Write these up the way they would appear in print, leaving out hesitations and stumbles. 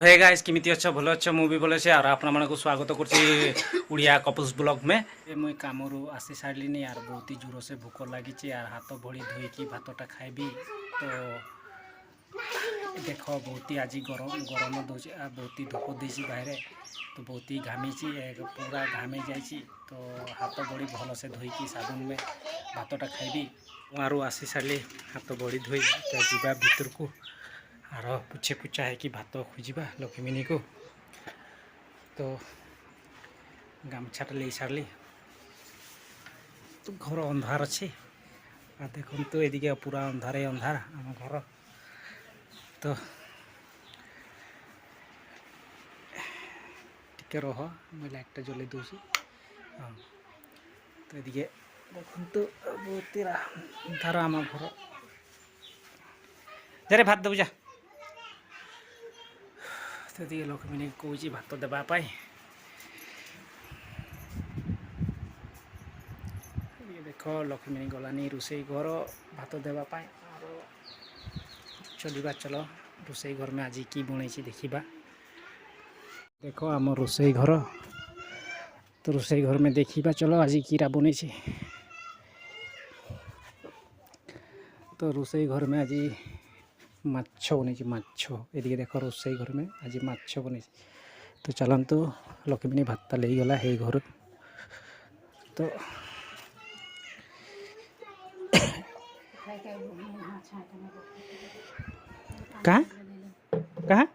Hey guys किमिति अच्छ भल अच्छ मु भी भल अच्छे और आपण मानक स्वागत करछि उड़िया कपल्स ब्लॉग में। मुई कामरू आसी सारलिनी यार बहुत ही जोर से भूख लगी यार हाथ भड़ी धोईकी भातटा खाइबी। तो देख बहुत ही आज गरम गरम दौर बहुत ही धूप देसी बाहर तो बहुत ही घामी पूरा घामी जाइए। तो हाथ बड़ी भल से धोईकी साबुन में भातटा खाइबी। वहाँ आसी सारे हाथ बड़ी धोई जा भीतर को आर पुछे पुछा है कि भात खोजा लक्ष्मीनी को। तो गामछाटा ले सारे तो घर अंधार अच्छे देखो तो एदिके पूरा अंधारे अंधार आम घर। तो टिके रह मैं लाइटा जल दूसरी। हाँ तो एदिके देखो तो बहुत अंधार आम घर जरे भात देव जा। तो लक्ष्मी कौच भात देवाई देख लक्ष्मी गलानी रोसई घर भात देवाई और चलवा चल रोसई घर में आज की बन देखा। देख आम रोसई घर तो रोसई घर में देखा चलो आज कीरा बन। तो रोसई घर में आज माछ बन माछ एदिके देख रोसई घर में आज माछ बन। तो चलतु लक्ष्मी भात ले गला है घर। तो कहाँ कहाँ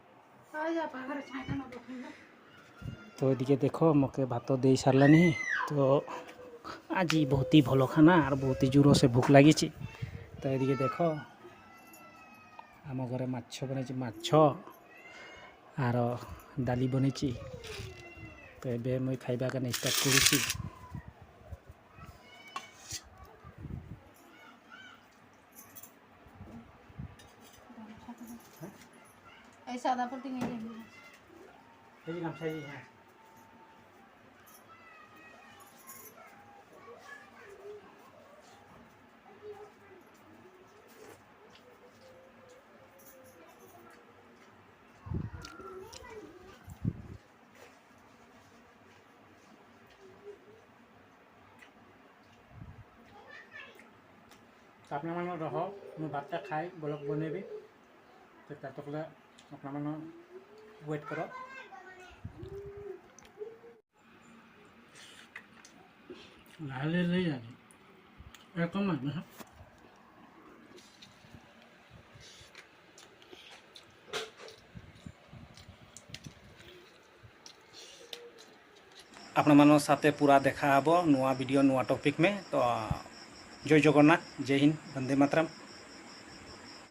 तो एदिके देख मके भात दे सारानी। तो आज बहुत ही भल खाना और बहुत ही जोर से भूख लगी। तो एदिके देख आम घरे माछ बन माछ आर दाली बनी। तो ये मुझे खाइबा का स्टार्ट करुँची। अपना मन रह मैं भातटा खाए ब्लॉग बनैबी। तो तकले अपना मन वेट कर। लाले ले जानी एक कम है आपण मान साथे पूरा देखा नुआ वीडियो नुआ टॉपिक में। तो जय जगन्नाथ जय हिंद वंदे मातरम।